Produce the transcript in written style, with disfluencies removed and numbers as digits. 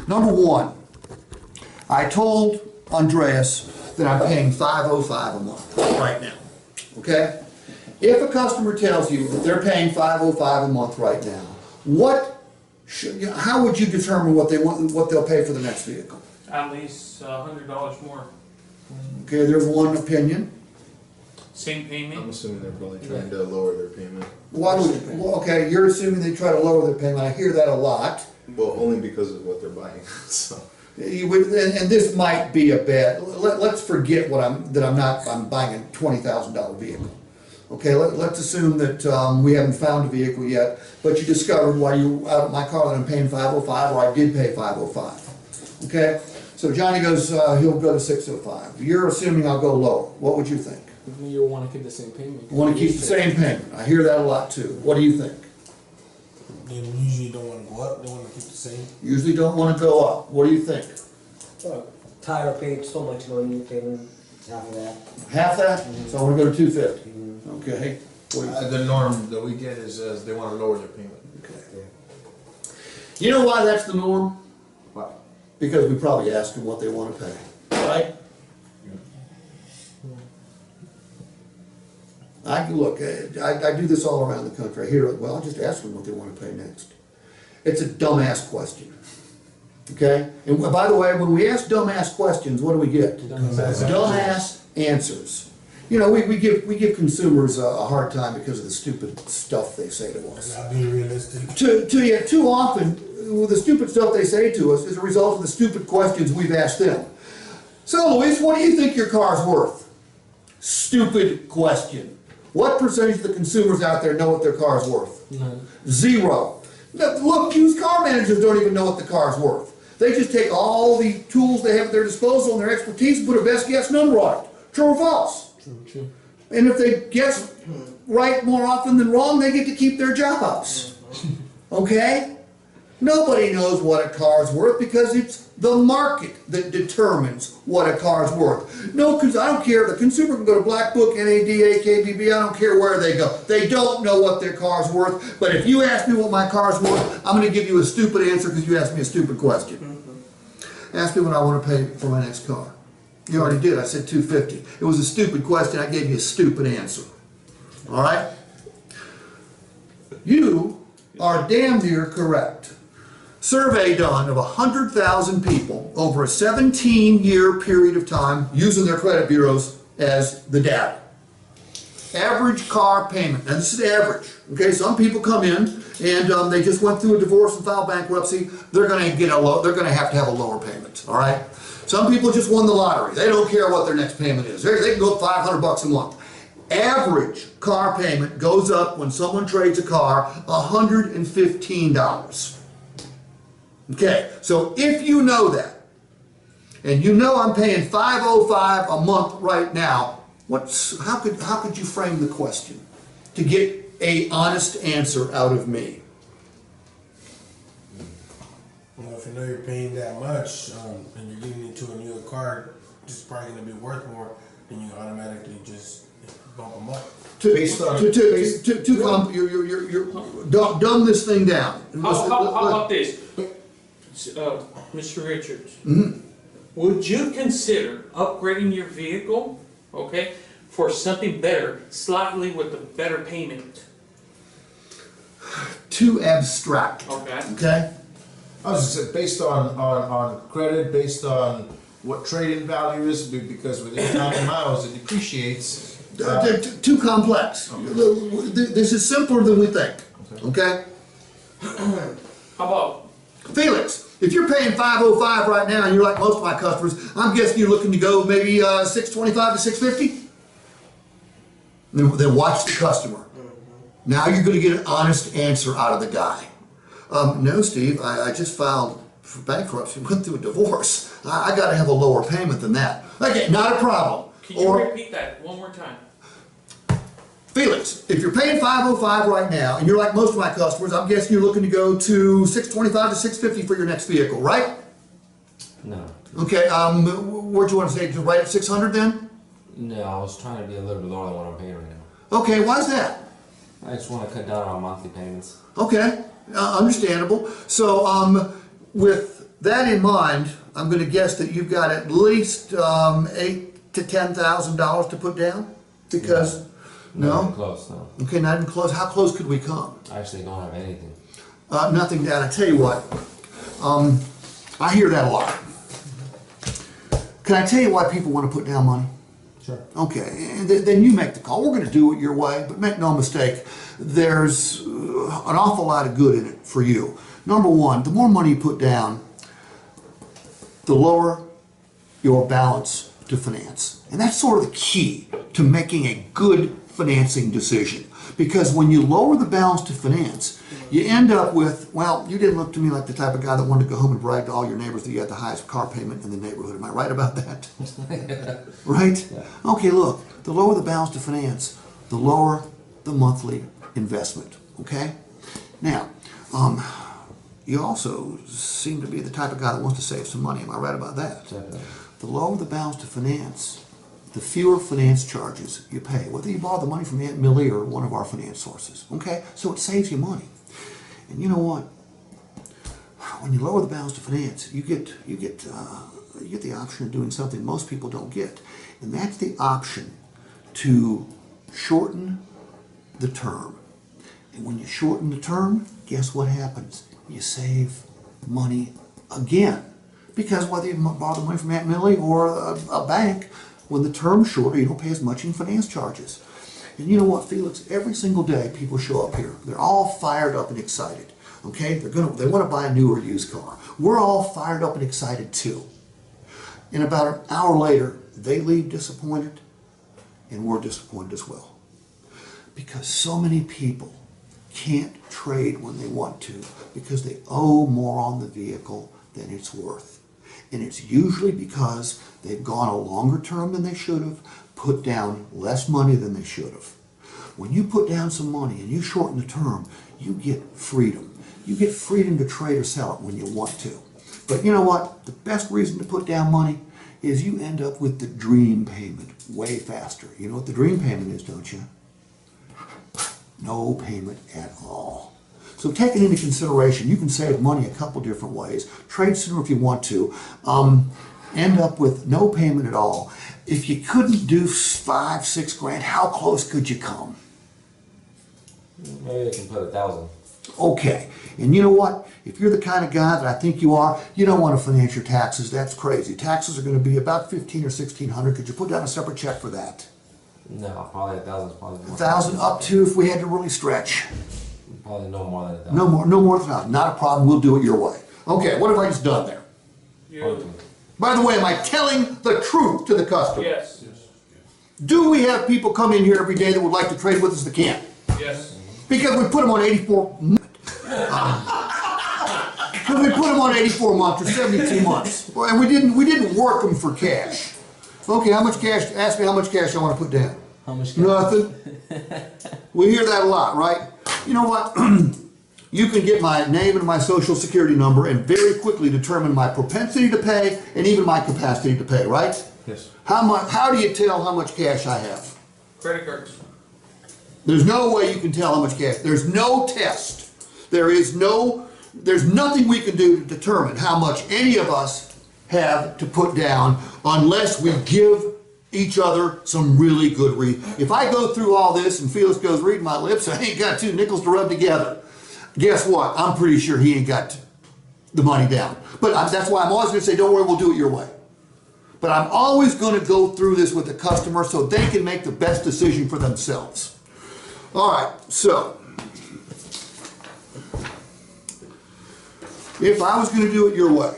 Number one, I told Andreas that I'm paying $505 a month right now, okay? If a customer tells you that they're paying $505 a month right now, how would you determine what they'll pay for the next vehicle? At least $100 more. Okay, there's one opinion. Same payment? I'm assuming they're probably trying to lower their payment. Okay, you're assuming they try to lower their payment. I hear that a lot. Well, only because of what they're buying. So. And this might be a bad. Let's forget I'm buying a $20,000 vehicle. Okay, let's assume that we haven't found a vehicle yet, but you discovered while you were out of my car that I'm paying $505, or I did pay $505. Okay, so Johnny goes, he'll go to $605. You're assuming I'll go lower. What would you think? You'll want to keep the same payment. Want to keep the same payment. I hear that a lot too. What do you think? They usually don't want to go up. They want to keep the same. Usually don't want to go up. What do you think? Tyler paid so much money, paying half of that. Half that? So I want to go to $250. Okay. The norm that we get is they want to lower their payment. Okay. You know why that's the norm? Why? Because we probably ask them what they want to pay, right? I do this all around the country. I hear it. Well, I'll just ask them what they want to pay next. It's a dumbass question. Okay? And by the way, when we ask dumbass questions, what do we get? Dumbass answers. You know, we give consumers a hard time because of the stupid stuff they say to us. Not being realistic. Too often, the stupid stuff they say to us is a result of the stupid questions we've asked them. So, Luis, what do you think your car's worth? Stupid question. What percentage of the consumers out there know what their car's worth? None. 0. Look, used car managers don't even know what the car's worth. They just take all the tools they have at their disposal and their expertise and put a best guess number on it. True or false? True. And if they guess right more often than wrong, they get to keep their jobs. Okay? Nobody knows what a car's worth because it's the market that determines what a car's worth. No, because I don't care. The consumer can go to Black Book, NADA, KBB, I don't care where they go. They don't know what their car's worth. But if you ask me what my car's worth, I'm going to give you a stupid answer because you asked me a stupid question. Ask me what I want to pay for my next car. You already did. I said $250. It was a stupid question. I gave you a stupid answer. All right? You are damn near correct. Survey done of 100,000 people over a 17-year period of time using their credit bureaus as the data. Average car payment. Now this is average. Okay, some people come in and they just went through a divorce and filed bankruptcy. They're going to have to have a lower payment. All right. Some people just won the lottery. They don't care what their next payment is. They can go up $500 a month. Average car payment goes up when someone trades a car $115. Okay, so if you know that, and you know I'm paying $505 a month right now, how could you frame the question to get an honest answer out of me? Well, if you know you're paying that much and you're getting into a newer car, it's probably going to be worth more, then you automatically just bump them up. Dumb this thing down. How about this? Mr. Richards, would you consider upgrading your vehicle, okay, for something better, slightly with a better payment? Too abstract. Okay? I was just saying, based on credit, based on what trade-in value is, because with each time miles it depreciates. Too complex. This is simpler than we think. Okay? How about Felix, if you're paying $505 right now and you're like most of my customers, I'm guessing you're looking to go maybe $625 to $650? Then watch the customer. Now you're going to get an honest answer out of the guy. No, Steve, I just filed for bankruptcy, went through a divorce. I got to have a lower payment than that. Okay, not a problem. Can you repeat that one more time? Felix, if you're paying $505 right now, and you're like most of my customers, I'm guessing you're looking to go to $625 to $650 for your next vehicle, right? No. Okay, where'd you want to say, to right at $600 then? No, I was trying to be a little bit lower than what I'm paying right now. Okay, why is that? I just want to cut down on monthly payments. Okay, understandable. So, with that in mind, I'm gonna guess that you've got at least, $8,000 to $10,000 to put down? Because, Not even no? close, no. Okay, not even close. How close could we come? I actually don't have anything. Nothing down. I tell you what, I hear that a lot. Can I tell you why people want to put down money? Sure. Okay, and then you make the call. We're going to do it your way, but make no mistake, there's an awful lot of good in it for you. Number one, the more money you put down, the lower your balance to finance. And that's sort of the key to making a good financing decision. Because when you lower the balance to finance, you end up with, well, you didn't look to me like the type of guy that wanted to go home and brag to all your neighbors that you had the highest car payment in the neighborhood. Am I right about that? Right? Yeah. Okay, look, the lower the balance to finance, the lower the monthly investment. Okay? Now, you also seem to be the type of guy that wants to save some money. Am I right about that? Definitely. The lower the balance to finance, the fewer finance charges you pay, whether you borrow the money from Aunt Millie or one of our finance sources. Okay? So it saves you money. And you know what? When you lower the balance to finance, you get the option of doing something most people don't get. And that's the option to shorten the term. And when you shorten the term, guess what happens? You save money again. Because whether you borrow the money from Aunt Millie or a bank, when the term's shorter, you don't pay as much in finance charges. And you know what, Felix? Every single day, people show up here. They're all fired up and excited. Okay? They want to buy a new or used car. We're all fired up and excited too. And about an hour later, they leave disappointed, and we're disappointed as well. Because so many people can't trade when they want to because they owe more on the vehicle than it's worth. And it's usually because they've gone a longer term than they should have, put down less money than they should have. When you put down some money and you shorten the term, you get freedom. You get freedom to trade or sell it when you want to. But you know what? The best reason to put down money is you end up with the dream payment way faster. You know what the dream payment is, don't you? No payment at all. So take it into consideration. You can save money a couple different ways. Trade sooner if you want to. End up with no payment at all. If you couldn't do $5, $6 grand, how close could you come? Maybe I can put 1,000. Okay. And you know what? If you're the kind of guy that I think you are, you don't want to finance your taxes. That's crazy. Taxes are going to be about $1,500 or $1,600. Could you put down a separate check for that? No, probably 1,000 is probably more. 1,000 up to if we had to really stretch. Probably no more than 1,000. No more than 1,000. Not a problem. We'll do it your way. Okay. What have I just done there? You, By the way, am I telling the truth to the customer? yes, Do we have people come in here every day that would like to trade with us that can't? yes. Because we put them on 84 because we put them on 84 months or 72 months. Well, and we didn't work them for cash. Okay, how much cash? Ask me how much cash I want to put down. How much? Nothing. We hear that a lot, right? You know what? You can get my name and my social security number and very quickly determine my propensity to pay and even my capacity to pay, right? Yes. How do you tell how much cash I have? Credit cards. There's no way you can tell how much cash. There's no test. There's nothing we can do to determine how much any of us have to put down unless we give each other some really good reason. If I go through all this and Felix goes, read my lips, I ain't got two nickels to rub together. Guess what? I'm pretty sure he ain't got the money down. But that's why I'm always going to say, don't worry, we'll do it your way. But I'm always going to go through this with the customer so they can make the best decision for themselves. All right, so if I was going to do it your way,